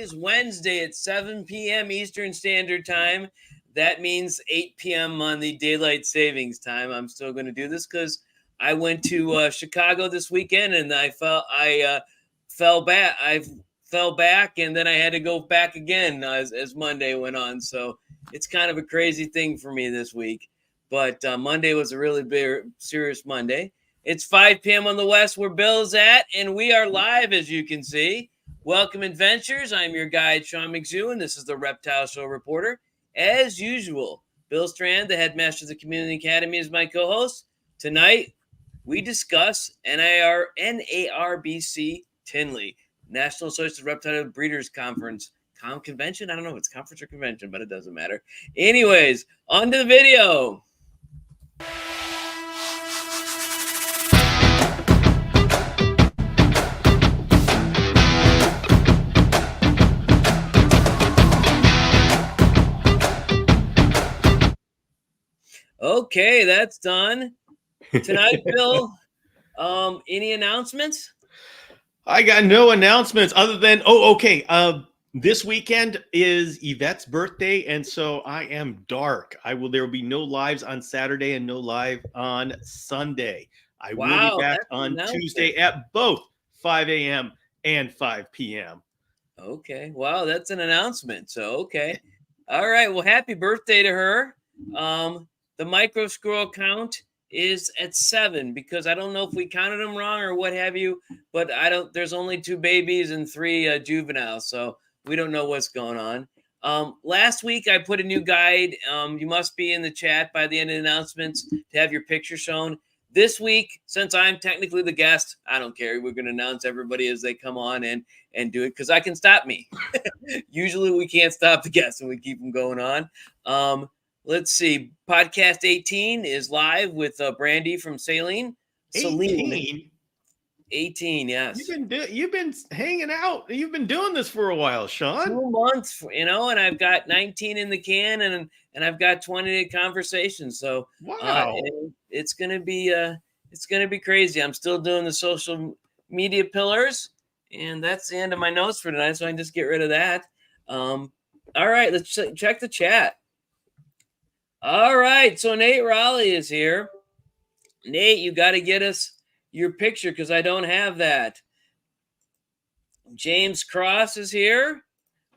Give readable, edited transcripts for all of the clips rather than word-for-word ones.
is Wednesday at 7 p.m. Eastern Standard Time. That means 8 p.m. on the Daylight Savings Time. I'm still going to do this because I went to Chicago this weekend and I fell back. I fell back and then I had to go back again as Monday went on. So it's kind of a crazy thing for me this week. But Monday was a really big, serious Monday. It's 5 p.m. on the West where Bill's at, and we are live, as you can see. Welcome, adventurers. I'm your guide, Sean McZoo, and this is the Reptile Show Reporter. As usual, Bill Strand, the headmaster of the Community Academy, is my co-host. Tonight, we discuss NARBC Tinley, National Association of Reptile Breeders Conference. Convention? I don't know if it's conference or convention, but it doesn't matter. Anyways, on to the video. Okay, that's done. Tonight, Bill, any announcements? I got no announcements other than, this weekend is Yvette's birthday, and so I am dark. There will be no lives on Saturday and no live on Sunday. I will be back on Tuesday at both 5 a.m. and 5 p.m. Okay, wow, that's an announcement. So, okay. All right, well, happy birthday to her. The micro squirrel count is at 7 because I don't know if we counted them wrong or what have you, but there's only 2 babies and 3 juveniles, so we don't know what's going on. Last week I put a new guide. You must be in the chat by the end of the announcements to have your picture shown. This week, since I'm technically the guest, I don't care. We're going to announce everybody as they come on and do it because I can stop me. Usually we can't stop the guests and we keep them going on. Let's see. Podcast 18 is live with Brandy from Saline. 18? 18, yes. You've been hanging out. You've been doing this for a while, Sean. 2 months, and I've got 19 in the can, and I've got 20 conversations. So wow, it's gonna be crazy. I'm still doing the social media pillars, and that's the end of my notes for tonight. So I can just get rid of that. All right, let's check the chat. All right, so Nate Raleigh is here. Nate, you got to get us your picture because I don't have that. James Cross is here.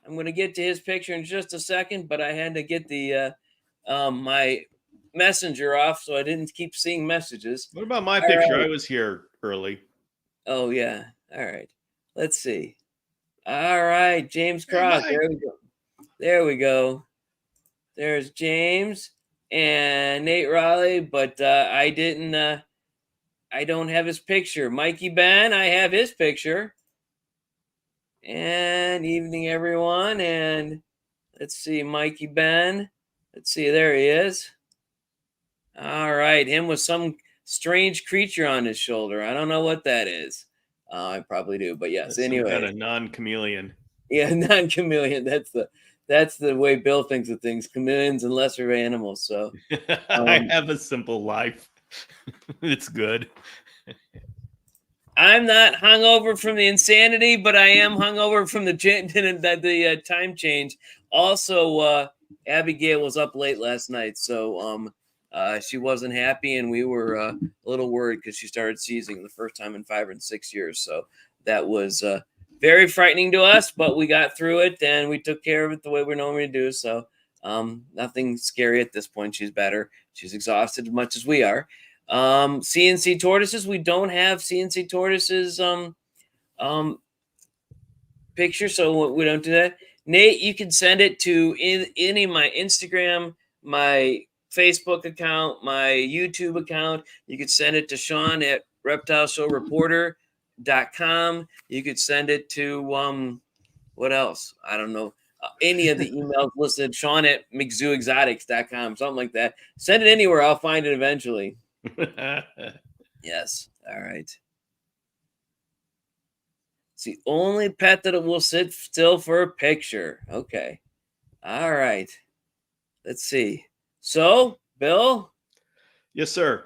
I'm going to get to his picture in just a second, but I had to get the my messenger off so I didn't keep seeing messages. What about my picture? Right. I was here early. Oh, yeah. All right. Let's see. All right, James Cross. There we go. There we go. There's James and Nate Raleigh, but I don't have his picture. Mikey Ben, I have his picture. And evening, everyone. And let's see, Mikey Ben. Let's see, there he is. All right, him with some strange creature on his shoulder. I don't know what that is. I probably do, but yes. That's anyway, some kind of non-chameleon. Yeah, non-chameleon. That's the way Bill thinks of things. Chameleons and lesser animals. So I have a simple life. It's good. I'm not hungover from the insanity, but I am hungover from the time change. Also, Abigail was up late last night, so she wasn't happy, and we were a little worried because she started seizing the first time in 5 or 6 years. So that was very frightening to us, but we got through it, and we took care of it the way we normally do. So nothing scary at this point. She's better. She's exhausted as much as we are. CNC tortoises. We don't have CNC tortoises picture, so we don't do that. Nate, you can send it to any of my Instagram, my Facebook account, my YouTube account. You could send it to Sean at reptileshowreporter.com. You could send it to what else? I don't know. Any of the emails listed, Sean at McZooExotics.com, something like that. Send it anywhere. I'll find it eventually. Yes. All right. It's the only pet that will sit still for a picture. Okay. All right. Let's see. So, Bill? Yes, sir.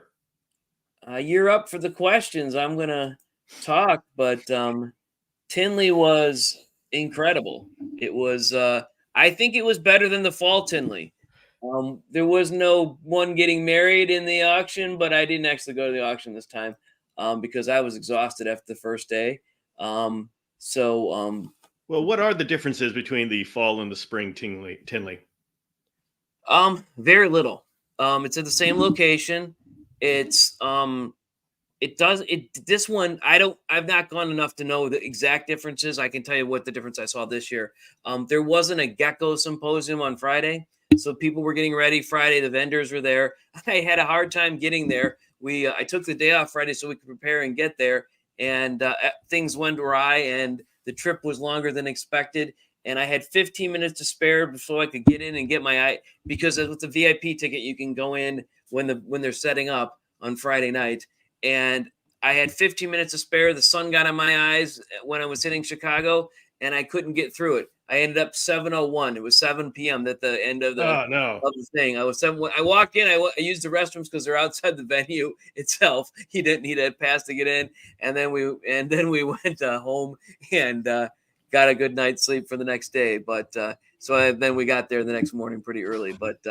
You're up for the questions. I'm going to talk, but Tinley was incredible. It was I think it was better than the fall Tinley. There was no one getting married in the auction, but I didn't actually go to the auction this time because I was exhausted after the first day. Um, so Well, what are the differences between the fall and the spring Tinley? Very little. It's at the same location. It's this one I've not gone enough to know the exact differences. I can tell you what the difference I saw this year. There wasn't a gecko symposium on Friday, so people were getting ready Friday. The vendors were there. I had a hard time getting there. I took the day off Friday so we could prepare and get there, and things went awry, and the trip was longer than expected. And I had 15 minutes to spare so I could get in and get my because with the VIP ticket you can go in when they're setting up on Friday night. And I had 15 minutes to spare. The sun got in my eyes when I was hitting Chicago, and I couldn't get through it. I ended up 7:01. It was 7 p.m. at the end of the Oh no. thing. I was 7. I walked in. I used the restrooms because they're outside the venue itself. He didn't need a pass to get in, and then we went home and got a good night's sleep for the next day. But then we got there the next morning pretty early. But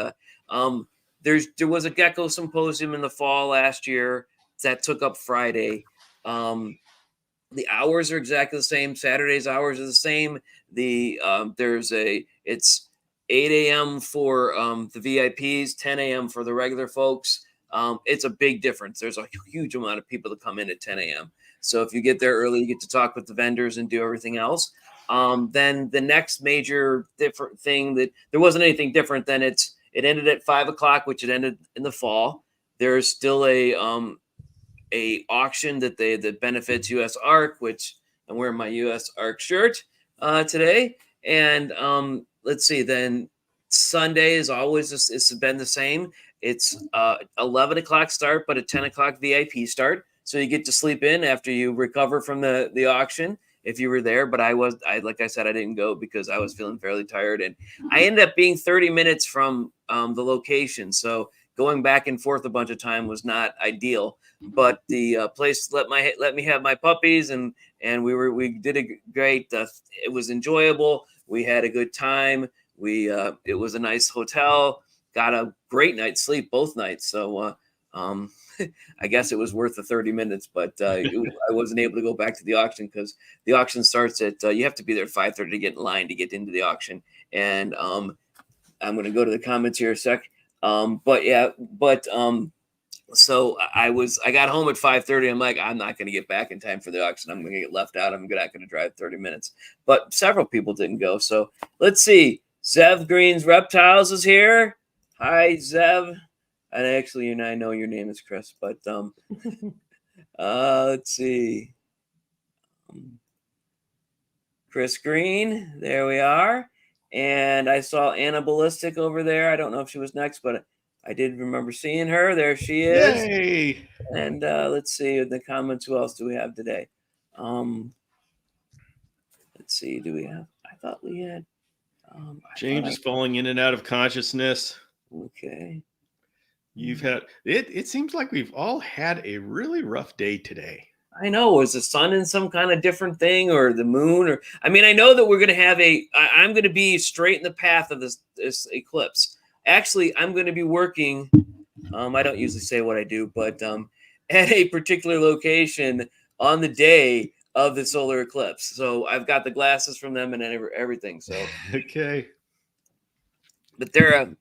there was a gecko symposium in the fall last year that took up Friday. The hours are exactly the same. Saturday's hours are the same. It's 8 a.m. for the VIPs, 10 a.m. for the regular folks. It's a big difference. There's a huge amount of people that come in at 10 a.m. So if you get there early, you get to talk with the vendors and do everything else. Then the next major different thing that there wasn't anything different than it ended at 5 o'clock, which it ended in the fall. There's still a auction that benefits US Arc, which I'm wearing my US Arc shirt today. And let's see, then Sunday is always it's been the same. It's 11 o'clock start, but a 10 o'clock VIP start. So you get to sleep in after you recover from the auction if you were there. But like I said, I didn't go because I was feeling fairly tired. And I ended up being 30 minutes from the location. So going back and forth a bunch of time was not ideal, but the place let me have my puppies, and we did a great. It was enjoyable. We had a good time. It was a nice hotel. Got a great night's sleep both nights. So I guess it was worth the 30 minutes, but I wasn't able to go back to the auction because the auction starts at you have to be there at 5:30 to get in line to get into the auction. And I'm going to go to the comments here a sec. So I got home at 5:30. I'm like, I'm not going to get back in time for the auction. I'm going to get left out. I'm not going to drive 30 minutes. But several people didn't go. So let's see. Zev Green's Reptiles is here. Hi, Zev. And actually, I know your name is Chris, but let's see. Chris Green. There we are. And I saw Anna Ballistic over there. I don't know if she was next, but I did remember seeing her. There she is. Yay! And let's see in the comments. Who else do we have today? Let's see. Do we have? I thought we had. James is falling in and out of consciousness. Okay. You've had it. It seems like we've all had a really rough day today. I know. Is the sun in some kind of different thing, or the moon? Or I mean, I know that we're going to have I'm going to be straight in the path of this eclipse. Actually, I'm going to be working. I don't usually say what I do, but at a particular location on the day of the solar eclipse. So I've got the glasses from them and everything. So okay. But they're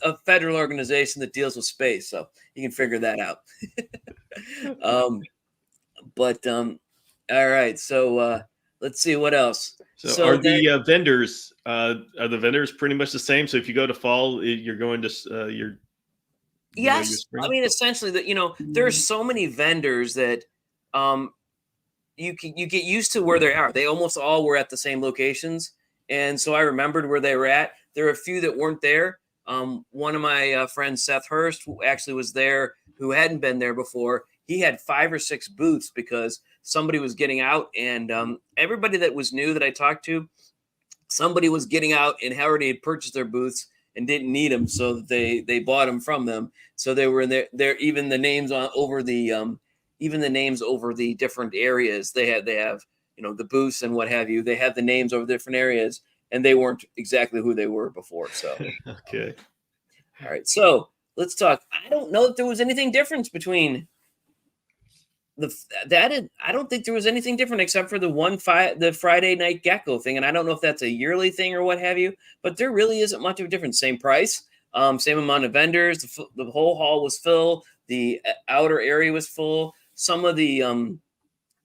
a federal organization that deals with space, so you can figure that out. All right. So let's see what else. So are the vendors pretty much the same? So if you go to fall, you're going to yes. I mean, essentially, that there's so many vendors that you get used to where they are. They almost all were at the same locations, and so I remembered where they were at. There are a few that weren't there. One of my friends, Seth Hurst, who actually was there, who hadn't been there before, he had 5 or 6 booths because somebody was getting out, and everybody that was new that I talked to, somebody was getting out and already had purchased their booths and didn't need them, so they bought them from them. So they were in there. Even the names over the different areas. They have the booths and what have you. They have the names over different areas. and they weren't exactly who they were before. So, Okay. all right. So let's talk. I don't know if there was anything different between I don't think there was anything different except for the Friday night gecko thing, and I don't know if that's a yearly thing or what have you. But there really isn't much of a difference. Same price, same amount of vendors. The whole hall was full. The outer area was full. Some of the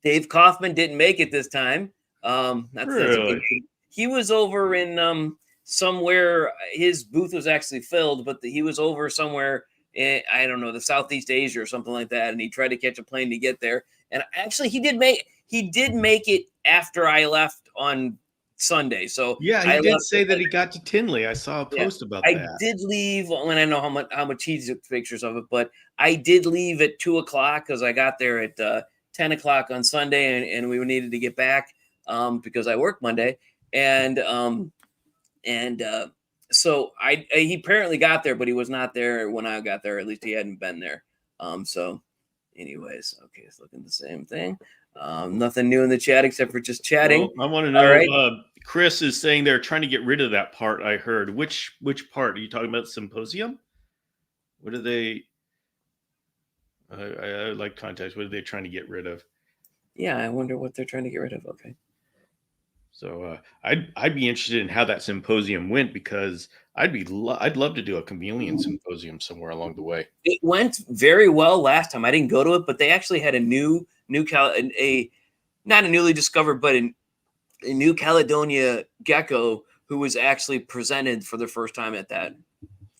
Dave Kaufman didn't make it this time. Not that that's a big Really? thing. He was over in somewhere. His booth was actually filled, but he was over somewhere in, I don't know, the Southeast Asia or something like that. And he tried to catch a plane to get there. And actually, he did make it after I left on Sunday. So Yeah, he I did left. say that he got to Tinley. I saw a Yeah, post about I that. did leave, and I know how much he took pictures of it, but I did leave at 2:00 because I got there at 10:00 on Sunday, and we needed to get back because I work Monday, and so he apparently got there, but he was not there when I got there. At least he hadn't been there. So, anyways, okay, it's looking the same thing. Nothing new in the chat except for just chatting. Well, I want to All know. right. Chris is saying they're trying to get rid of that part. I heard. Which part are you talking about? Symposium? What are they? I like context. What are they trying to get rid of? Yeah, I wonder what they're trying to get rid of. Okay. So I'd be interested in how that symposium went because I'd love to do a chameleon symposium somewhere along the way. It went very well last time. I didn't go to it, but they actually had a not a newly discovered, but a New Caledonia gecko who was actually presented for the first time at that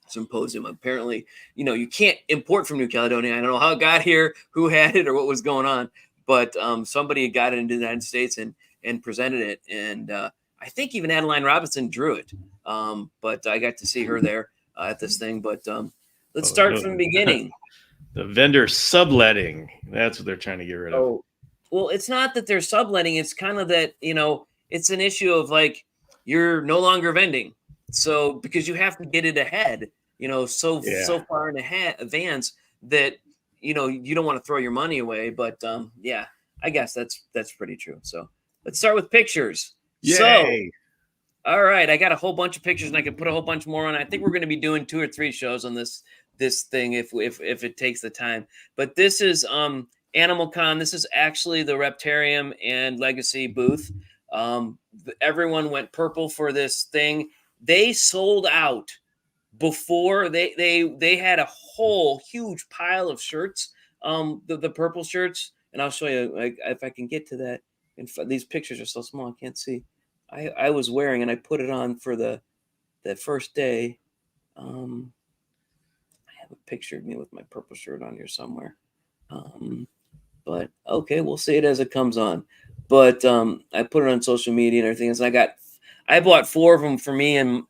symposium. Apparently, you can't import from New Caledonia. I don't know how it got here, who had it, or what was going on, but somebody got it into the United States and presented it. And I think even Adeline Robinson drew it. But I got to see her there at this thing. But let's start from the beginning. The vendor subletting. That's what they're trying to get rid of. Oh, well, it's not that they're subletting. It's kind of that, it's an issue of like you're no longer vending. So because you have to get it ahead, so far in advance that, you don't want to throw your money away. But yeah, I guess that's pretty true. So let's start with pictures. Yay. So, all right, I got a whole bunch of pictures and I can put a whole bunch more on. I think we're going to be doing 2 or 3 shows on this thing if it takes the time. But this is Animal Con. This is actually the Reptarium and Legacy booth. Everyone went purple for this thing. They sold out before they had a whole huge pile of shirts, the purple shirts, and I'll show you if I can get to that. These pictures are so small I can't see. I was wearing and I put it on for that first day. I have a picture of me with my purple shirt on here somewhere. But okay, we'll see it as it comes on. But I put it on social media and everything. And I bought 4 of them for me and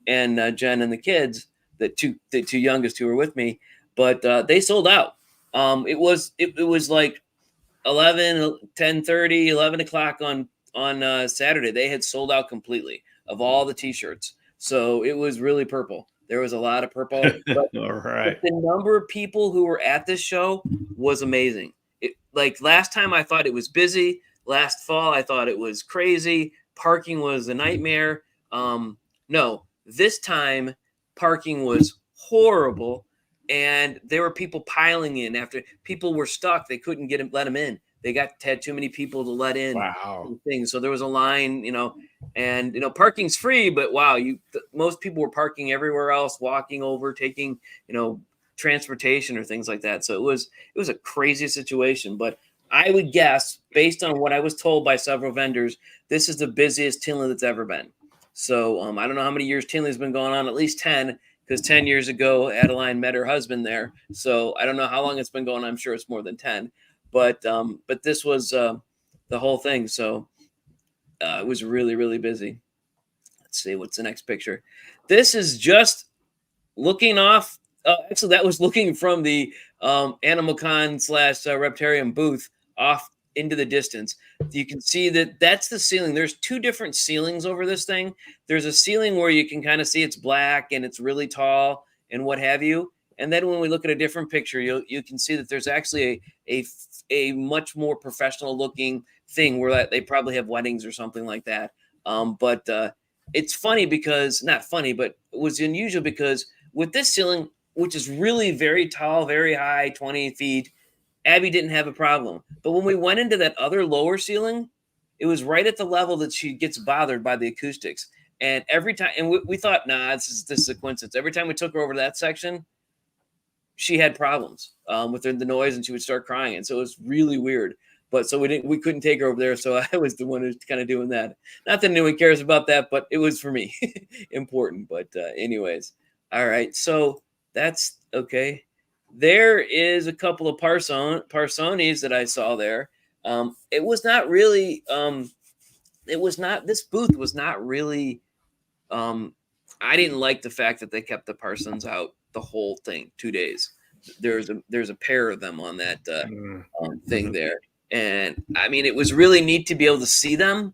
Jen and the kids, the two youngest who were with me. But they sold out. It was like 10:30, 11 o'clock on Saturday. They had sold out completely of all the T-shirts. So it was really purple. There was a lot of purple. But, All right. but the number of people who were at this show was amazing. Like last time, I thought it was busy. Last fall, I thought it was crazy. Parking was a nightmare. No, this time parking was horrible, and there were people piling in after people were stuck. They couldn't let them in. They had too many people to let in. Wow. Things. So there was a line, and parking's free, but wow, most people were parking everywhere else, walking over, taking, transportation or things like that. So it was a crazy situation, but I would guess, based on what I was told by several vendors, this is the busiest Tinley that's ever been. So I don't know how many years Tinley's been going on, at least 10, because 10 years ago, Adeline met her husband there. So I don't know how long it's been going on. I'm sure it's more than 10. But this was the whole thing. So it was really, really busy. Let's see, what's the next picture? This is just looking off. Actually, that was looking from the Animal Con / Reptarium booth off into the distance. You can see that's the ceiling. There's 2 different ceilings over this thing. There's a ceiling where you can kind of see it's black and it's really tall and what have you. And then when we look at a different picture, you can see that there's actually a much more professional looking thing where they probably have weddings or something like that. But it's funny because not funny, but it was unusual because with this ceiling, which is really very tall, very high, 20 feet, Abby didn't have a problem. But when we went into that other lower ceiling, it was right at the level that she gets bothered by the acoustics. And every time, and we thought, nah, this is a coincidence. Every time we took her over to that section, she had problems with the noise, and she would start crying. And so it was really weird. But so we couldn't take her over there. So I was the one who's kind of doing that. Not that anyone cares about that, but it was for me important. But anyways, all right. So that's okay. There is a couple of Parsonis that I saw there. It was not really. It was not. This booth was not really. I didn't like the fact that they kept the Parsons out the whole thing, 2 days. There's a pair of them on that thing there, and I mean it was really neat to be able to see them.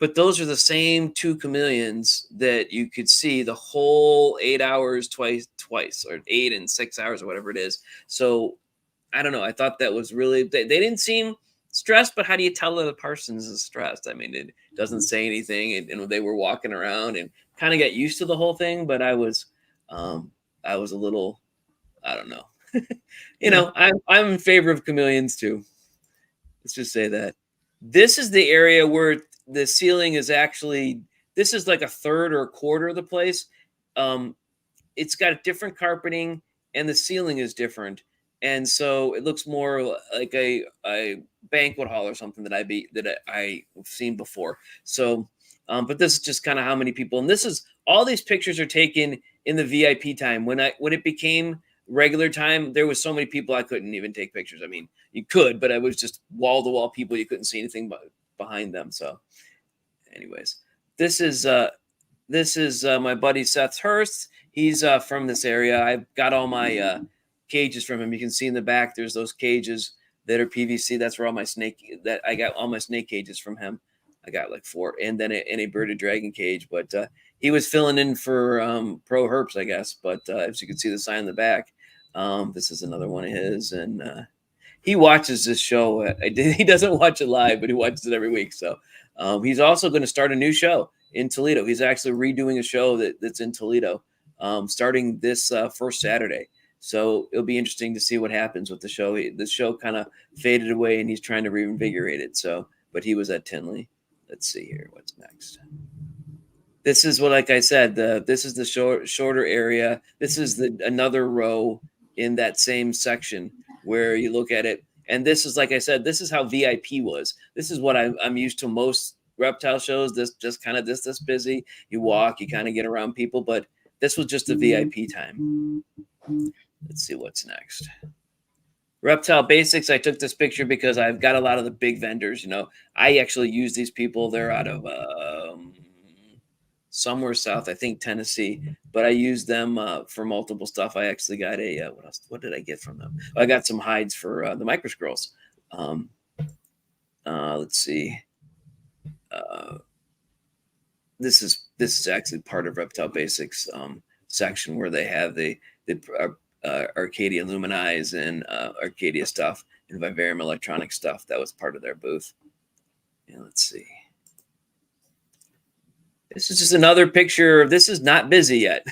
But those are the same two chameleons that you could see the whole 8 hours twice, or 8 and 6 hours or whatever it is. So I don't know. I thought that was really, they didn't seem stressed, but how do you tell that a Parsons is stressed? I mean, it doesn't say anything. And they were walking around and kind of got used to the whole thing. But I was a little, I don't know. know, I'm in favor of chameleons too. Let's just say that. This is the area where the ceiling is actually, this is like a third or a quarter of the place. It's got different carpeting and the ceiling is different. And so it looks more like a banquet hall or something that I've seen before. So, but this is just kind of how many people, and this is, all these pictures are taken in the VIP time. When it became regular time, there was so many people I couldn't even take pictures. I mean, you could, but I was just wall to wall people. You couldn't see anything behind them. So anyways, this is my buddy Seth Hurst. He's from this area. I've got all my cages from him. You can see in the back, there's those cages that are PVC. That's where I got all my snake cages from him. I got like 4, and then a bearded dragon cage. But he was filling in for Pro Herps, I guess. But as you can see the sign in the back, this is another one of his. And he watches this show. He doesn't watch it live, but he watches it every week. So he's also going to start a new show in Toledo. He's actually redoing a show that's in Toledo starting this first Saturday. So it'll be interesting to see what happens with the show. The show kind of faded away, and he's trying to reinvigorate it. So, but he was at Tinley. Let's see here. What's next? This is what, like I said, this is the shorter area. This is another row in that same section where you look at it. And this is, like I said, this is how VIP was. This is what I'm used to most reptile shows. This just kind of this busy. You walk, you kind of get around people, but this was just a VIP time. Let's see what's next. Reptile Basics. I took this picture because I've got a lot of the big vendors. You know, I actually use these people. They're out of somewhere south, I think Tennessee, but I use them for multiple stuff. I actually got what else? What did I get from them? I got some hides for the micro squirrels. Let's see. This is actually part of Reptile Basics section where they have the Arcadia Luminize and Arcadia stuff and Vivarium electronic stuff. That was part of their booth. And let's see. This is just another picture. This is not busy yet.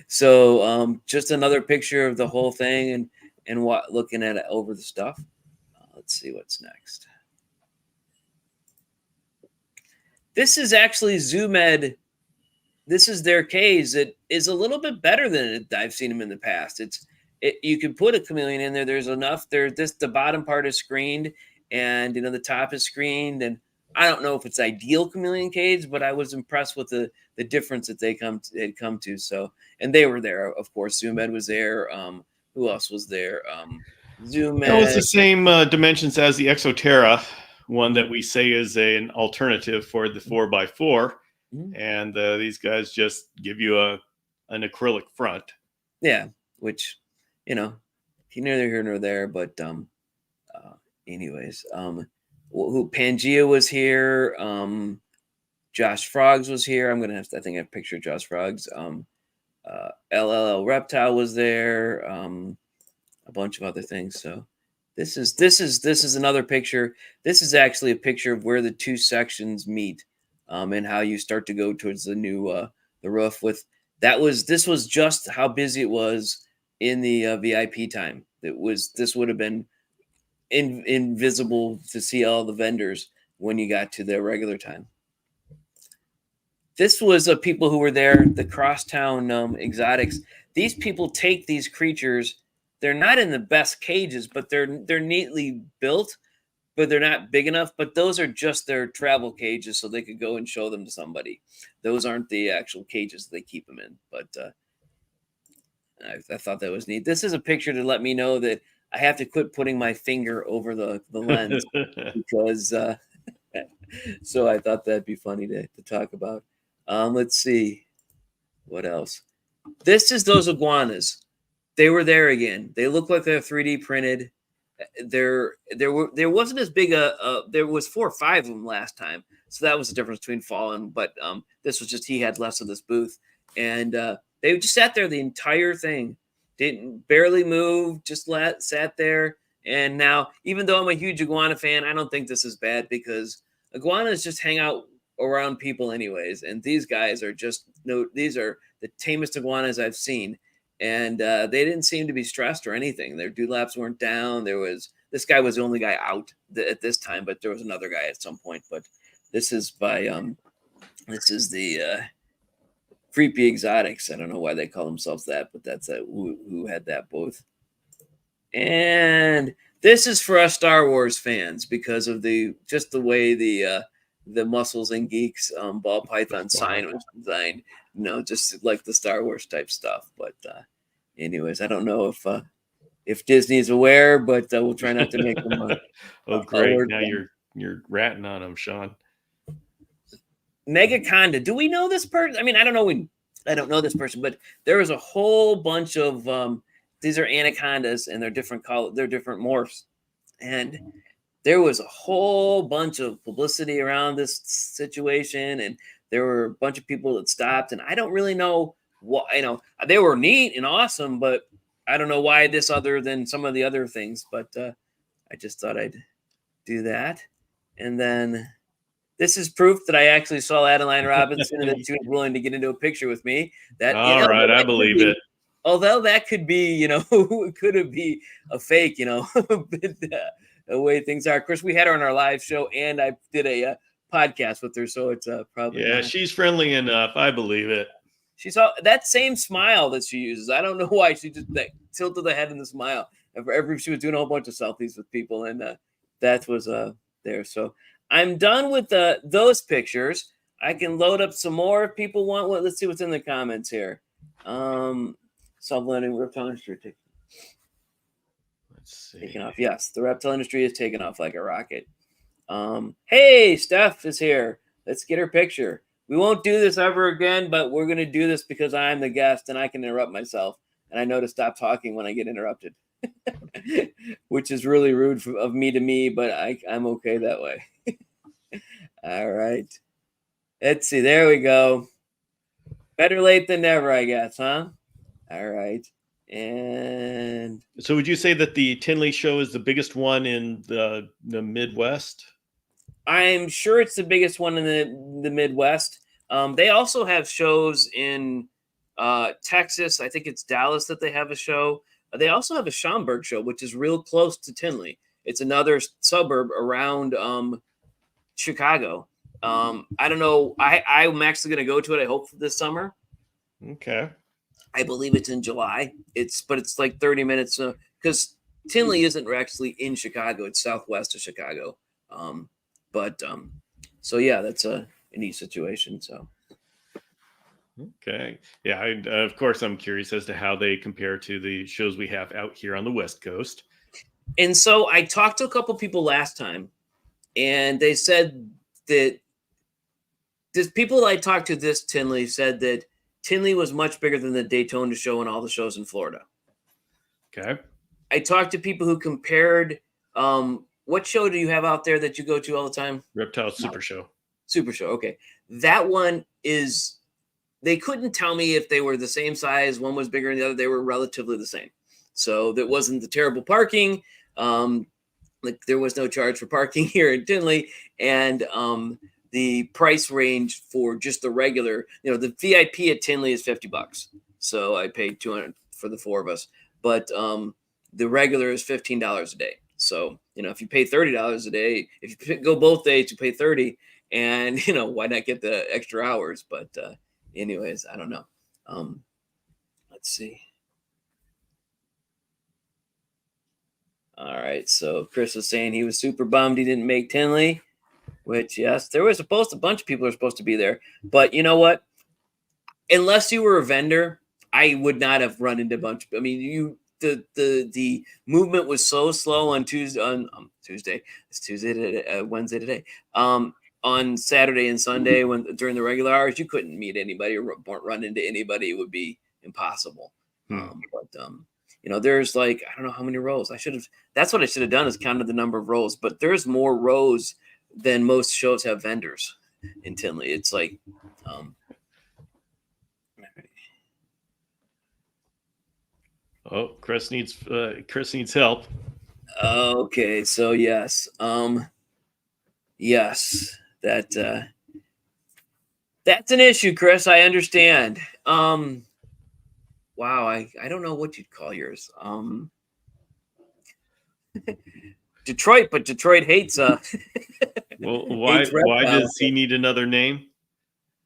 So just another picture of the whole thing and looking at it over the stuff. Let's see what's next. This is actually ZooMed. This is their cage that is a little bit better than I've seen them in the past. You can put a chameleon in there. There's enough there. The bottom part is screened, and the top is screened. And I don't know if it's ideal chameleon cage, but I was impressed with the difference that had come to. So, and they were there, of course. ZooMed was there. Who else was there? ZooMed. That was the same dimensions as the Exoterra one that we say is an alternative for the 4x4. And these guys just give you an acrylic front. Yeah, which, neither here nor there. But anyways, who Pangea was here. Josh Frogs was here. I'm gonna I think I pictured Josh Frogs. LLL Reptile was there. A bunch of other things. So this is another picture. This is actually a picture of where the two sections meet. and how you start to go towards the new the roof. This was just how busy it was in the VIP time. This would have been invisible to see all the vendors when you got to the regular time. This was people who were there, the crosstown exotics. These people take these creatures. They're not in the best cages, but they're neatly built, but they're not big enough. But those are just their travel cages, so they could go and show them to somebody. Those aren't the actual cages they keep them in. But I thought that was neat. This is a picture to let me know that I have to quit putting my finger over the lens because. So I thought that'd be funny to talk about. Let's see what else. This is those iguanas. They were there again. They look like they're 3D printed. There wasn't as big there was 4 or 5 of them last time, so that was the difference between Fallen. But this was just he had less of this booth, and they just sat there the entire thing, didn't barely move, just sat there. And now, even though I'm a huge iguana fan, I don't think this is bad because iguanas just hang out around people anyways, and these guys are these are the tamest iguanas I've seen, and they didn't seem to be stressed or anything. Their dewlaps weren't down. This guy was the only guy out at this time, but there was another guy at some point. But this is the Creepy Exotics. I don't know why they call themselves that, but that's who had that booth. And this is for us Star Wars fans because of the way the Muscles and Geeks ball python sign was designed, just like the Star Wars type stuff. But anyways, I don't know if Disney is aware, but we'll try not to make them. Great! Now you're ratting on them, Sean. Megaconda. Do we know this person? I mean, I don't know. I don't know this person, but there was a whole bunch of these are anacondas, and they're different they're different morphs, and there was a whole bunch of publicity around this situation, and there were a bunch of people that stopped, and I don't really know what, they were neat and awesome, but I don't know why this other than some of the other things, but I just thought I'd do that. And then this is proof that I actually saw Adeline Robinson and that she was willing to get into a picure with me. All right, I believe it. Although that could be, it could be a fake, the way things are. Of course, we had her on our live show, and I did a podcast with her, so it's probably not. She's friendly enough. I believe it. She's that same smile that she uses. I don't know why she just tilted the head in the smile. She was doing a whole bunch of selfies with people, and that was there. So I'm done with those pictures. I can load up some more if people want. Let's see what's in the comments here. Subletting reptile industry taking off. Yes, the reptile industry is taking off like a rocket. Hey, Steph is here. Let's get her picture. We won't do this ever again, but we're going to do this because I'm the guest and I can interrupt myself. And I know to stop talking when I get interrupted, which is really rude of me to me, but I'm okay that way. All right. Let's see. There we go. Better late than never, I guess, huh? All right. And so would you say that the Tinley show is the biggest one in the Midwest? I'm sure it's the biggest one in the Midwest. They also have shows in Texas. I think it's Dallas that they have a show. They also have a Schaumburg show, which is real close to Tinley. It's another suburb around Chicago. I don't know. I'm actually going to go to it, I hope, this summer. Okay. I believe it's in July. But it's like 30 minutes because Tinley isn't actually in Chicago. It's southwest of Chicago. So yeah, that's a neat situation. So. Okay. Yeah. Of course, I'm curious as to how they compare to the shows we have out here on the West Coast. And so I talked to a couple people last time, and they said that people that I talked to this Tinley said that Tinley was much bigger than the Daytona show and all the shows in Florida. Okay. I talked to people who compared. What show do you have out there that you go to all the time? Reptile Super Show. Super Show. Okay. That one is, they couldn't tell me if they were the same size. One was bigger than the other. They were relatively the same. So there wasn't the terrible parking. Like there was no charge for parking here in Tinley. And the price range for just the regular, the VIP at Tinley is $50. So I paid $200 for the 4 of us, but the regular is $15 a day. So, if you pay $30 a day, if you go both days, you pay 30, and why not get the extra hours? But anyways, I don't know. Let's see. All right, so Chris was saying he was super bummed he didn't make Tinley, which, yes, there was a bunch of people are supposed to be there. But you know what? Unless you were a vendor, I would not have run into a bunch. I mean, the movement was so slow on Tuesday. Tuesday, it's Tuesday, Wednesday today. On Saturday and Sunday, during the regular hours, you couldn't meet anybody or run into anybody. It would be impossible. There's like, I don't know how many rows. That's what I should have done, is counted the number of rows. But there's more rows than most shows have vendors in Tinley. It's like, Chris needs help. Okay, so yes, yes, that's an issue, Chris. I understand. Wow, I don't know what you'd call yours. Detroit, but Detroit hates well, why does he need another name?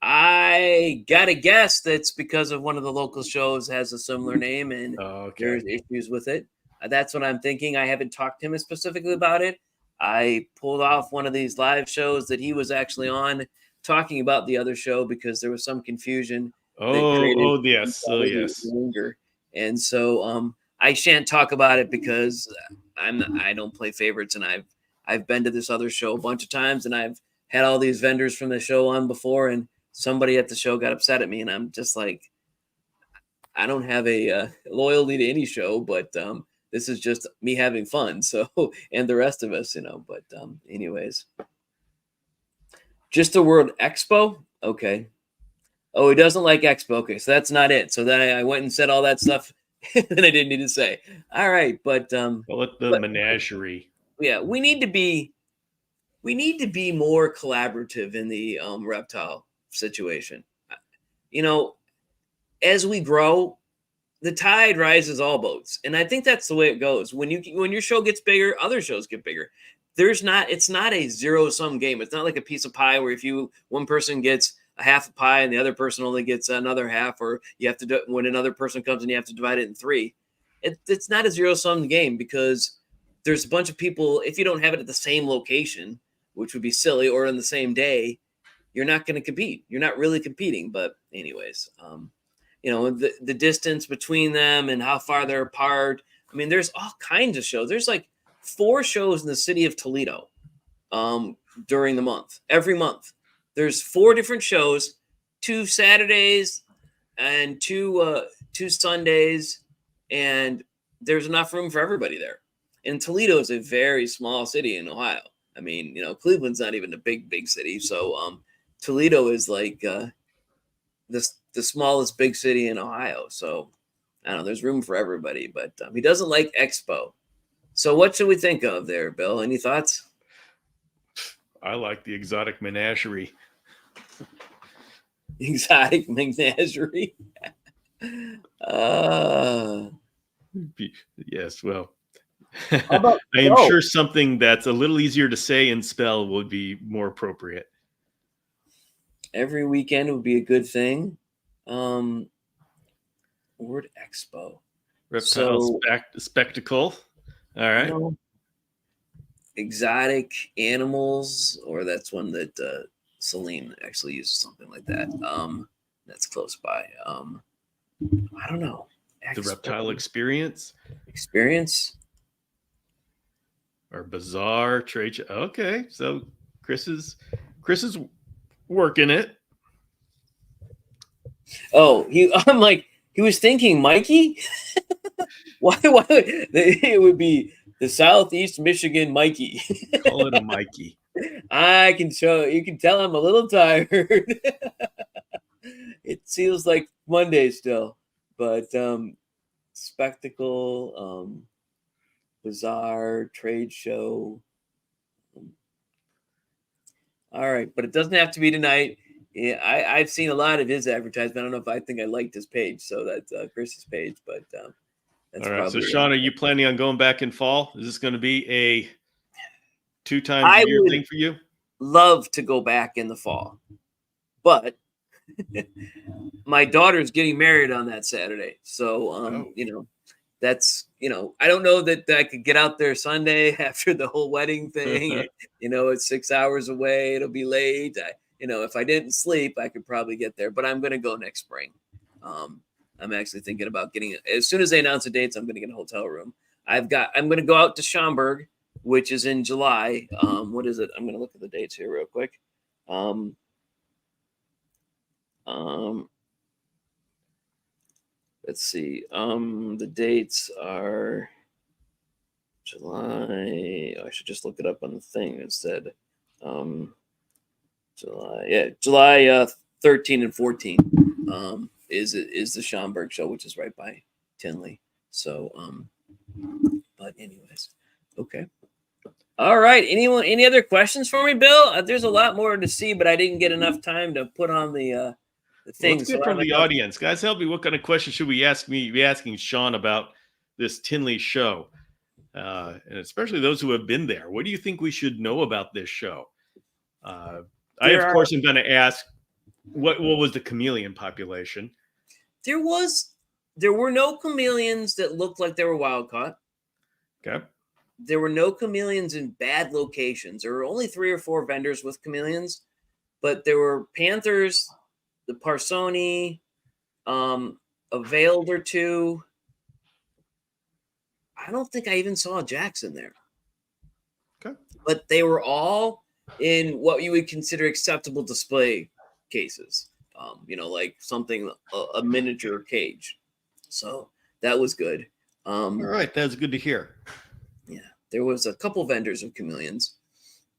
I gotta guess that's because of one of the local shows has a similar name, and there's issues with it. That's what I'm thinking. I haven't talked to him specifically about it. I pulled off one of these live shows that he was actually on, talking about the other show because there was some confusion. Yes. Anger. And so I shan't talk about it because I don't play favorites, and I've been to this other show a bunch of times, and I've had all these vendors from the show on before, and somebody at the show got upset at me, and I'm just like, I don't have a loyalty to any show, but this is just me having fun. So, and the rest of us, but anyways, just the word expo. Okay. Oh, he doesn't like expo. Okay. So that's not it. So then I went and said all that stuff that I didn't need to say. All right. But call it the menagerie. Yeah. We need to be more collaborative in the reptile situation. As we grow, the tide rises all boats, and I think that's the way it goes. When your show gets bigger, other shows get bigger. It's not a zero-sum game. It's not like a piece of pie where one person gets a half a pie and the other person only gets another half, or you have to when another person comes and you have to divide it in 3. It's not a zero-sum game, because there's a bunch of people. If you don't have it at the same location, which would be silly, or in the same day, you're not going to compete. You're not really competing. But anyways, the distance between them and how far they're apart. I mean, there's all kinds of shows. There's like 4 shows in the city of Toledo during the month. Every month, there's 4 different shows, 2 Saturdays and 2 Sundays, and there's enough room for everybody there. And Toledo is a very small city in Ohio. I mean, Cleveland's not even a big city. So Toledo is like the smallest big city in Ohio. So I don't know, there's room for everybody, but he doesn't like expo. So what should we think of there, Bill? Any thoughts? I like the exotic menagerie. Exotic menagerie. Yes, well, I am sure something that's a little easier to say and spell would be more appropriate. Every weekend would be a good thing. Word expo. Reptile spectacle. All right. Exotic animals, or that's one that Celine actually uses, something like that. That's close by. I don't know. Expo. The reptile experience. Or bizarre trade show. Okay, so Chris is working it. Oh, I'm like, he was thinking Mikey. Why? It would be the Southeast Michigan Mikey. Call it a Mikey. I can show. You can tell I'm a little tired. It feels like Monday still, but spectacle, bizarre trade show. All right, but it doesn't have to be tonight. Yeah, I've seen a lot of his advertisement. I don't know if I think I liked his page, so that's Chris's page, but that's All right. So, probably Sean, are you planning on going back in fall? Is this going to be a 2 times a I year would thing for you? love to go back in the fall, but my daughter's getting married on that Saturday, so Oh. that's I don't know that I could get out there Sunday after the whole wedding thing. It's 6 hours away. It'll be late. If I didn't sleep, I could probably get there, but I'm going to go next spring. Um, I'm actually thinking about getting as soon as they announce the dates, I'm going to get a hotel room. I'm going to go out to Schaumburg, which is in July. What is it? I'm going to look at the dates here real quick. Um, um, let's see. The dates are July. I should just look it up on the thing instead. July 13 and 14 is the Schaumburg show, which is right by Tinley. So, but anyways, okay. All right. Any other questions for me, Bill? There's a lot more to see, but I didn't get enough time to put on the thing. Let's get from the audience, guys. Help me. What kind of questions should we be asking Sean about this Tinley show, and especially those who have been there? What do you think we should know about this show? I of course am going to ask what was the chameleon population? There were no chameleons that looked like they were wild caught. Okay. There were no chameleons in bad locations. There were only 3 or 4 vendors with chameleons, but there were panthers, the Parsoni, a veiled or 2. I don't think I even saw a Jackson there. Okay. But they were all in what you would consider acceptable display cases. Like something, a miniature cage. So that was good. All right. That's good to hear. Yeah. There was a couple vendors of chameleons.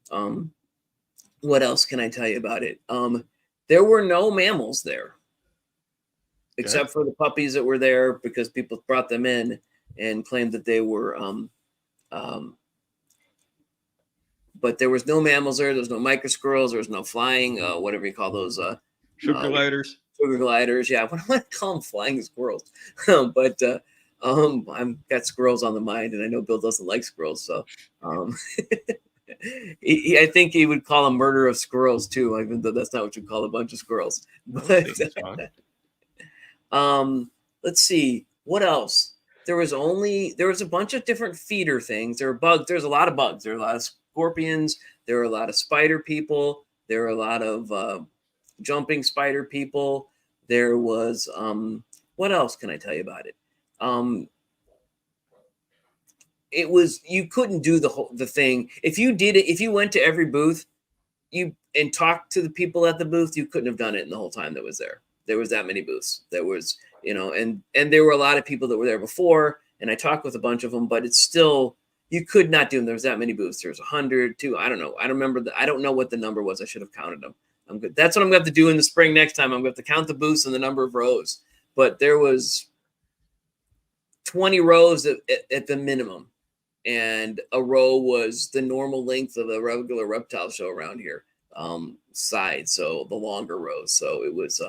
What else can I tell you about it? There were no mammals there, except for the puppies that were there because people brought them in and claimed that they were. But there was no mammals there. There was no micro squirrels. There was no flying, whatever you call those. Sugar gliders. Sugar gliders. Yeah, what do I call them? Flying squirrels. But I've got squirrels on the mind, and I know Bill doesn't like squirrels, so I think he would call them murder of squirrels too, even though that's not what you call a bunch of squirrels. But let's see what else. There was a bunch of different feeder things. There were bugs. There's a lot of bugs. There were a lot of scorpions. There were a lot of spider people. There were a lot of jumping spider people. There was what else can I tell you about it? It was, you couldn't do the thing if you did it. If you went to every booth and talked to the people at the booth, you couldn't have done it in the whole time that was there. There was that many booths. There was, and there were a lot of people that were there before, and I talked with a bunch of them, but it's still, you could not do them. There was that many booths. There was 100, 200. I don't know. I don't remember. I don't know what the number was. I should have counted them. I'm good. That's what I'm going to have to do in the spring next time. I'm going to have to count the booths and the number of rows. But there was 20 rows at the minimum. And a row was the normal length of a regular reptile show around here, side. So the longer rows. So it was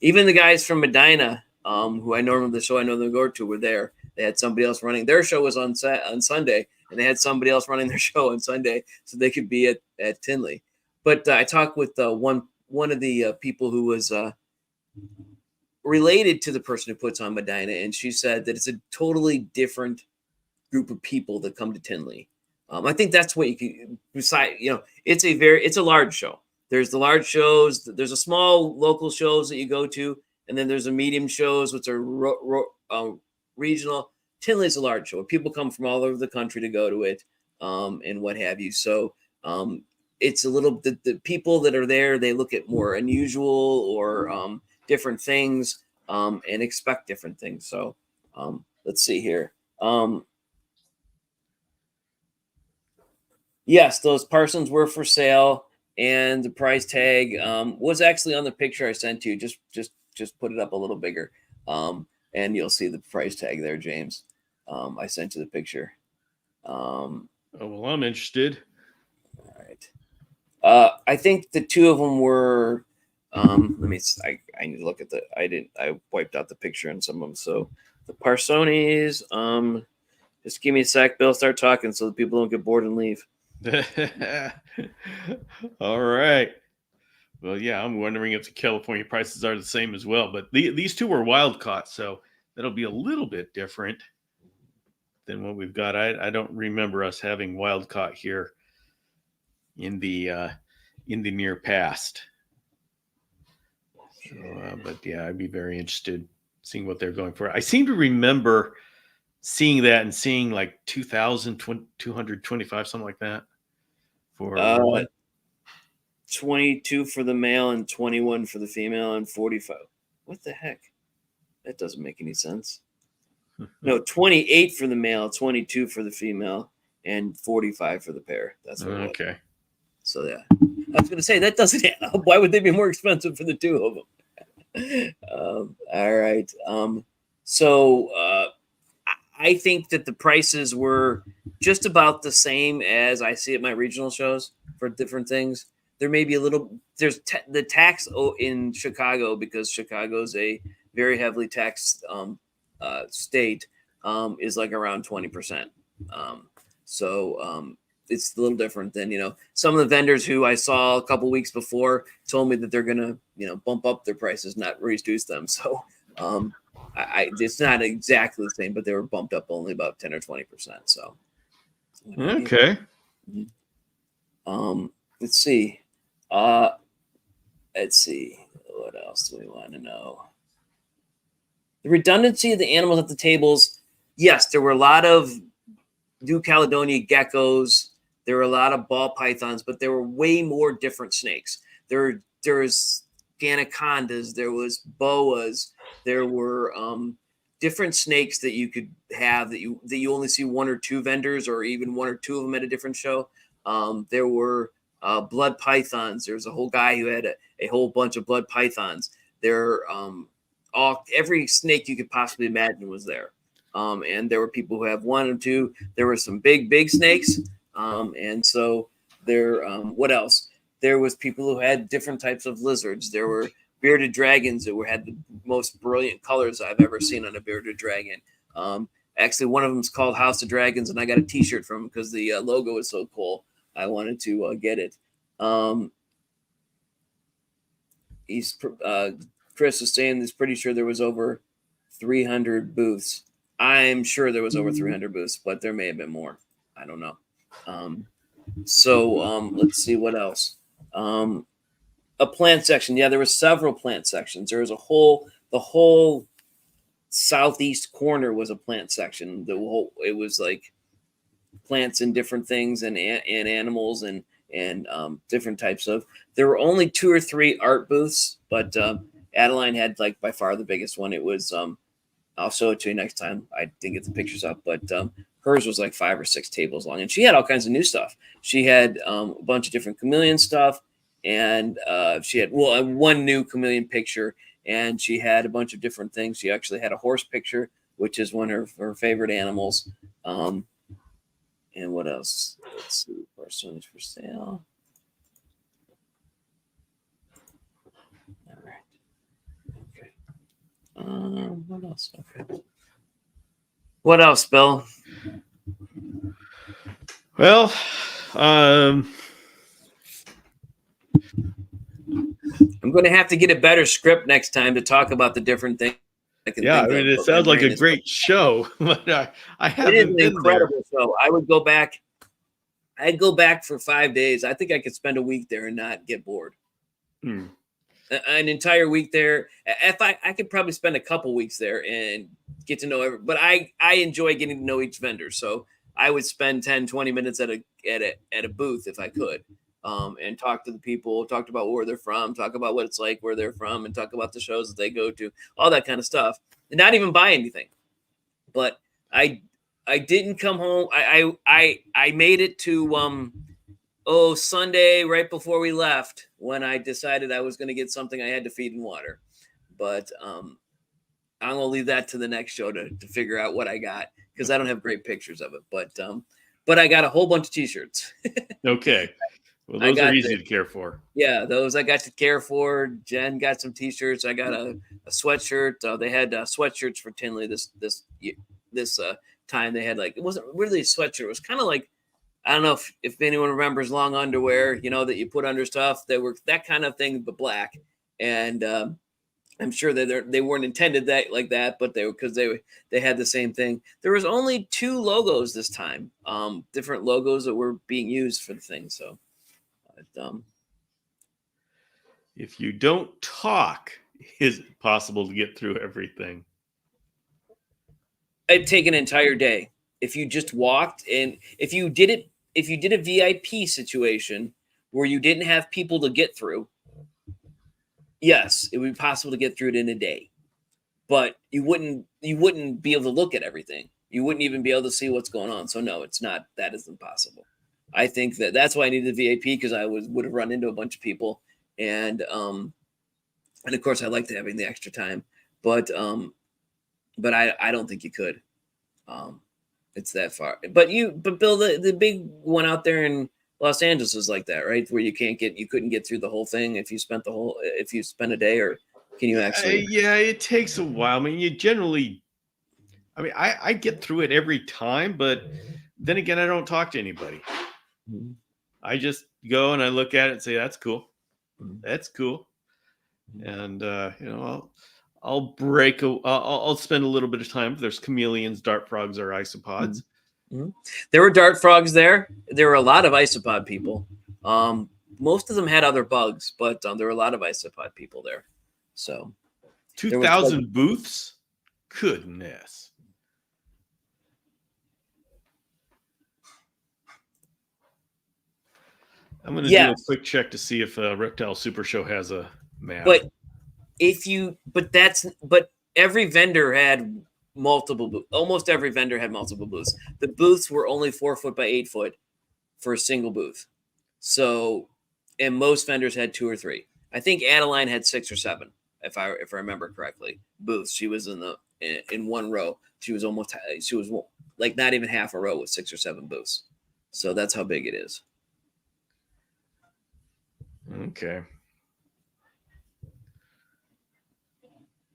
even the guys from Medina, who I know the show I know them go to, were there. They had somebody else running. Their show was on Sunday, and they had somebody else running their show on Sunday, so they could be at Tinley. But I talked with one of the people who was related to the person who puts on Medina, and she said that it's a totally different group of people that come to Tinley. I think that's what you can decide. It's a large show. There's the large shows. There's a small local shows that you go to, and then there's a medium shows, which are regional. Tinley's a large show. People come from all over the country to go to it, and what have you. So it's a little, the people that are there, they look at more unusual or different things and expect different things. So let's see here. Yes, those Parsons were for sale, and the price tag was actually on the picture I sent you. Just put it up a little bigger, and you'll see the price tag there, James. I sent you the picture. Oh, well, I'm interested. All right. I think the two of them were. Let me. I need to look at I wiped out the picture on some of them. So the Parsonis. Just give me a sec, Bill. Start talking so that people don't get bored and leave. All right. Well, yeah, I'm wondering if the California prices are the same as well. But these two were wild caught, so that'll be a little bit different than what we've got. I don't remember us having wild caught here in the near past. So, but yeah, I'd be very interested seeing what they're going for. I seem to remember seeing that and seeing like 2,225, something like that. For 22 for the male and 21 for the female and 45. What the heck? That doesn't make any sense. No, 28 for the male, 22 for the female, and 45 for the pair. That's what it was. So yeah, I was going to say that doesn't. Why would they be more expensive for the two of them? All right. So I think that the prices were just about the same as I see at my regional shows for different things. There may be a little. There's the tax in Chicago, because Chicago's a very heavily taxed state, is like around 20%. So it's a little different than, some of the vendors who I saw a couple weeks before told me that they're going to, bump up their prices, not reduce them. So it's not exactly the same, but they were bumped up only about 10 or 20%. So. Okay. Let's see. What else do we want to know? The redundancy of the animals at the tables. Yes, there were a lot of New Caledonia geckos. There were a lot of ball pythons, but there were way more different snakes. There's anacondas. There was boas. There were different snakes that you could have that you only see one or two vendors, or even one or two of them at a different show. There were blood pythons. There's a whole guy who had a whole bunch of blood pythons. Every snake you could possibly imagine was there. And there were people who have one or two. There were some big snakes. And so what else? There was people who had different types of lizards. There were bearded dragons that had the most brilliant colors I've ever seen on a bearded dragon. Actually, one of them is called House of Dragons, and I got a T-shirt from him because the logo is so cool. I wanted to get it. Chris is saying he's pretty sure there was over 300 booths. I'm sure there was over 300 booths, but there may have been more. I don't know. Let's see what else. A plant section. Yeah, there were several plant sections. There was the whole southeast corner was a plant section. It was like plants and different things and animals and different types of. There were only 2 or 3 art booths, but Adeline had like by far the biggest one. It was I'll show it to you next time. I didn't get the pictures up, but hers was like 5 or 6 tables long, and she had all kinds of new stuff. She had a bunch of different chameleon stuff, and she had one new chameleon picture, and she had a bunch of different things. She actually had a horse picture, which is one of her favorite animals. And what else? Let's see. Person is for sale. All right. Okay. What else? Okay. What else, Bill? Well, I'm going to have to get a better script next time to talk about the different things. Yeah, I mean, it sounds like a great show, but I haven't been there. It is an incredible show. I would go back. I'd go back for 5 days. I think I could spend a week there and not get bored. An entire week there. If I could probably spend a couple weeks there and get to know everyone. But I enjoy getting to know each vendor. So I would spend 10, 20 minutes at a booth if I could. And talk to the people, talk about where they're from, talk about what it's like where they're from, and talk about the shows that they go to, all that kind of stuff, and not even buy anything. But I didn't come home. I made it to Sunday right before we left, when I decided I was going to get something I had to feed and water. But I'm gonna leave that to the next show to figure out what I got, because I don't have great pictures of it. But I got a whole bunch of T-shirts. Okay. Well, those are easy to care for. Yeah, those I got to care for. Jen got some T-shirts. I got a sweatshirt. They had sweatshirts for Tinley this time. They had it wasn't really a sweatshirt. It was kind of like, I don't know if anyone remembers long underwear, that you put under stuff. They were that kind of thing, but black. And I'm sure that they weren't intended like that, but they had the same thing. There was only 2 logos this time, different logos that were being used for the thing. So, if you don't talk, is it possible to get through everything? It'd take an entire day if you just walked, and if you did a VIP situation where you didn't have people to get through. Yes, it would be possible to get through it in a day, but you wouldn't be able to look at everything. You wouldn't even be able to see what's going on. So no, it's not. That isn't possible. I think that's why I needed the VIP, because I would have run into a bunch of people, and of course I liked having the extra time, but I don't think you could. It's that far. But Bill, the big one out there in Los Angeles is like that, right? Where you couldn't get through the whole thing if you spent a day, or can you actually? Yeah, it takes a while. I mean, I get through it every time, but then again, I don't talk to anybody. Mm-hmm. I just go and I look at it and say, "That's cool, that's cool," and I'll spend a little bit of time. If there's chameleons, dart frogs, or isopods. Mm-hmm. There were dart frogs there. There were a lot of isopod people. Most of them had other bugs, but there were a lot of isopod people there. So 2,000 booths? Goodness. I'm going to do a quick check to see if Reptile Super Show has a map. But every vendor had multiple booths. Almost every vendor had multiple booths. The booths were only 4 foot by 8 foot for a single booth. So, and most vendors had 2 or 3. I think Adeline had 6 or 7, if I remember correctly. Booths. She was in one row. She was like not even half a row with 6 or 7 booths. So that's how big it is. Okay.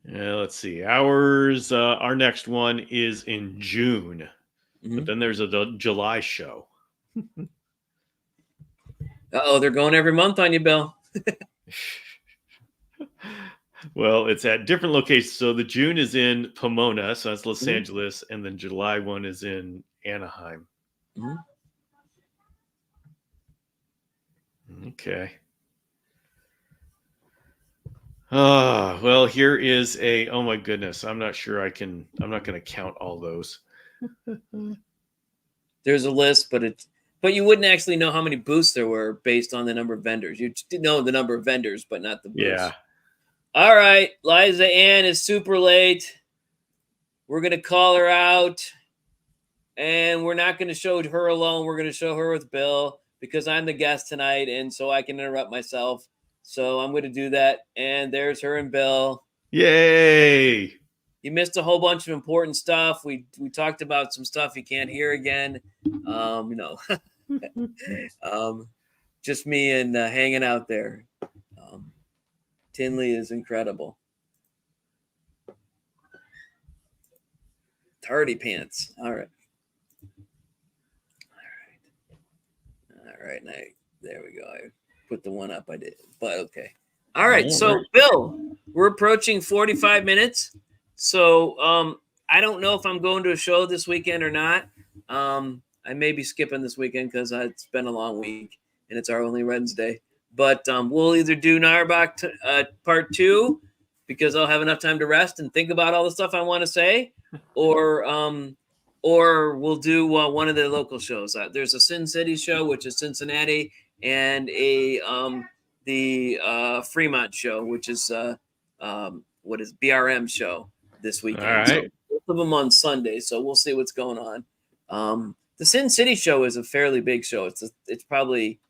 Yeah, let's see. Our next one is in June, but then there's a July show. They're going every month on you, Bill. Well, it's at different locations. So the June is in Pomona, so that's Los Angeles, and then July one is in Anaheim. Okay. Well, here is oh my goodness. I'm not sure I'm not going to count all those. There's a list, but you wouldn't actually know how many booths there were based on the number of vendors. You know the number of vendors, but not the booths. Yeah. All right. Liza Ann is super late. We're going to call her out, and we're not going to show her alone. We're going to show her with Bill, because I'm the guest tonight, and so I can interrupt myself. So I'm going to do that. And there's her and Bill. Yay. You missed a whole bunch of important stuff. We talked about some stuff you can't hear again. Just me and hanging out there. Tinley is incredible. Tardy pants. All right. Now, there we go. I put the one up I did, but okay. All right. So Bill, we're approaching 45 minutes. So I don't know if I'm going to a show this weekend or not. I may be skipping this weekend because it's been a long week and it's our only Wednesday. But we'll either do NARBC part 2, because I'll have enough time to rest and think about all the stuff I want to say, or we'll do one of the local shows. There's a Sin City show, which is Cincinnati, and the Fremont show, which is BRM show this weekend. All right. So both of them on Sunday, so we'll see what's going on. The Sin City show is a fairly big show. It's probably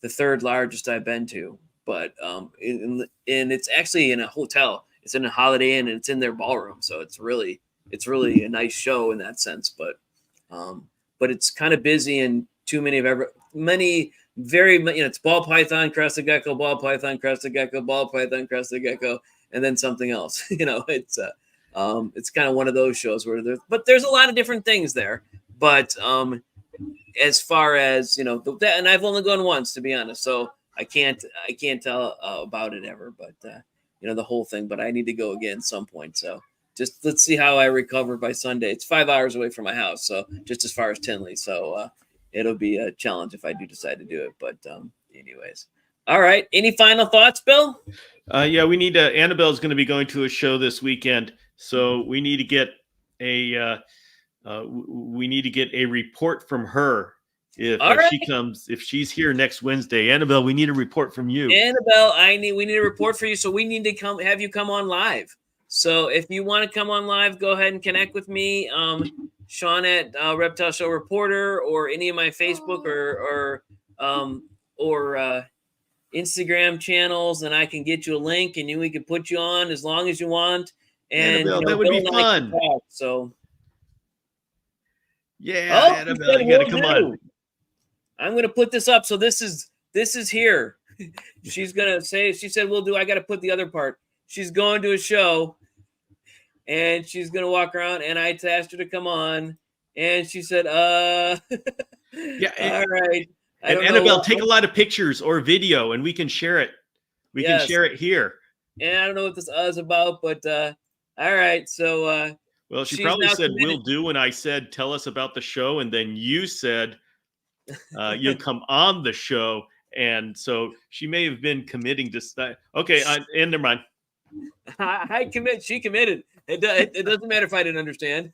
the 3rd largest I've been to, but and it's actually in a hotel. It's in a Holiday Inn, and it's in their ballroom, so it's really a nice show in that sense. But it's kind of busy, and many very, it's ball python, crested gecko, ball python, crested gecko, ball python, crested gecko, and then something else. It's kind of one of those shows where there's a lot of different things there. But as far as and I've only gone once, to be honest, so I can't tell about it ever. But the whole thing. But I need to go again some point. So just let's see how I recover by Sunday. It's 5 hours away from my house, so just as far as Tinley. So it'll be a challenge if I do decide to do it. But anyways, all right. Any final thoughts, Bill? Yeah, we need Annabelle's going to be going to a show this weekend, so we need to get a report from her if she comes, if she's here next Wednesday. Annabelle, we need a report from you. Annabelle, we need a report for you, so we need to have you come on live. So if you want to come on live, go ahead and connect with me, Sean at Reptile Show Reporter, or any of my Facebook or Instagram channels, and I can get you a link, and we can put you on as long as you want. And Annabelle, that would be fun. So yeah, Annabelle, you got to come on. I'm going to put this up. So this is here. She's going to say, she said, we'll do. I got to put the other part. She's going to a show, and she's going to walk around, and I asked her to come on, and she said, yeah, all right. And Annabelle, take a lot of pictures or video, and we can share it. We can share it here. And I don't know what this is about, but all right. So, well, she probably said, "Will do," and I said, "Tell us about the show," and then you said, "You'll come on the show," and so she may have been committing to that. Okay, and never mind. I commit. She committed. It doesn't matter if I didn't understand.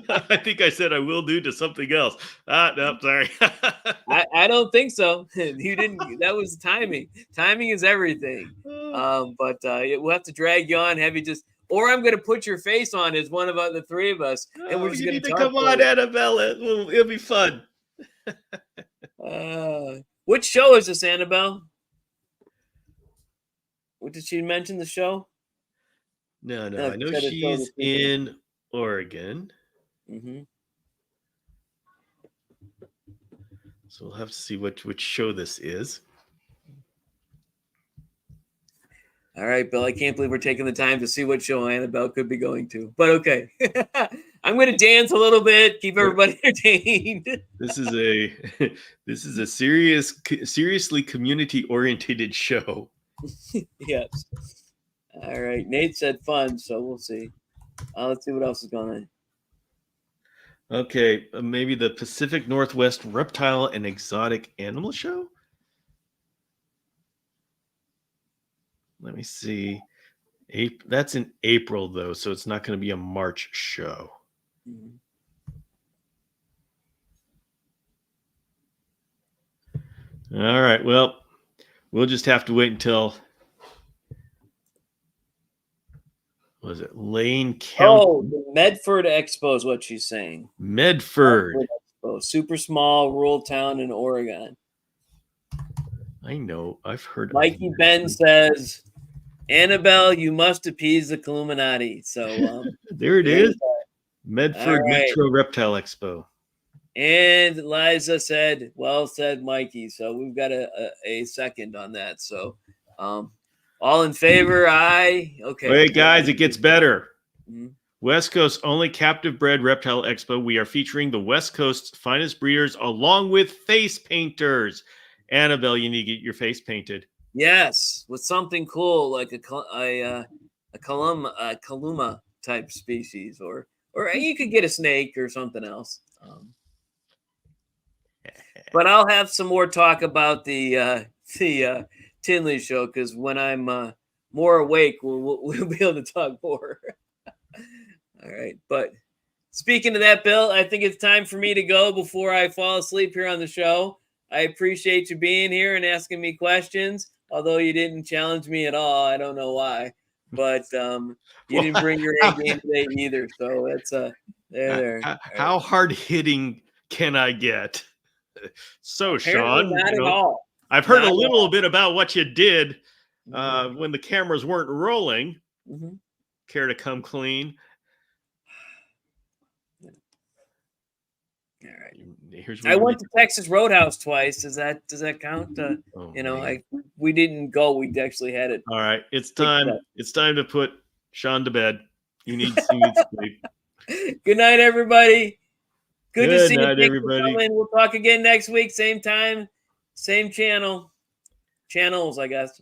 I think I said I will do to something else. No, sorry. I don't think so. You didn't. That was timing. Timing is everything. But we'll have to drag you on, have you just, or I'm going to put your face on as one of the three of us, and we're just going to come on, Annabelle. It'll be fun. Which show is this, Annabelle? What did she mention? The show? No. I know she's in Oregon. Mm-hmm. So we'll have to see which show this is. All right, Bill. I can't believe we're taking the time to see what show Annabelle could be going to. But okay. I'm going to dance a little bit, keep everybody entertained. This is a seriously community-oriented show. Yes. All right. Nate said fun, so we'll see. Let's see what else is going on. Okay, maybe the Pacific Northwest Reptile and Exotic Animal Show? Let me see. That's in April, though, so it's not going to be a March show. Mm-hmm. All right, well, we'll just have to wait until, was it Lane County? Oh, the Medford Expo is what she's saying. Medford Expo, super small rural town in Oregon. I know. I've heard. Mikey Ben says, Annabelle, you must appease the Illuminati. So there it is. Medford Metro Reptile Expo. And Liza said, well said, Mikey. So we've got a second on that. So all in favor? Aye. Okay. Wait, guys, it gets better. Mm-hmm. West Coast only captive bred reptile expo. We are featuring the West Coast's finest breeders along with face painters. Annabelle, you need to get your face painted. Yes, with something cool like a Kaluma type species, or you could get a snake or something else. But I'll have some more talk about the Tinley show, because when I'm more awake, we'll be able to talk more. All right, but speaking of that, Bill, I think it's time for me to go before I fall asleep here on the show. I appreciate you being here and asking me questions, although you didn't challenge me at all. I don't know why, but you didn't bring your A game today either. So that's there. How hard hitting can I get? So, Apparently Sean, not at all. I've heard a little bit about what you did when the cameras weren't rolling. Mm-hmm. Care to come clean? All right. Here's I went to Texas Roadhouse twice. Does that count? Oh, You know, man. we didn't go. We actually had it. All right, it's picked time. up. It's time to put Sean to bed. You need sleep. Good night, everybody. Good to Good see night, you. everybody. We'll talk again next week. Same time, same channel. Channels, I guess.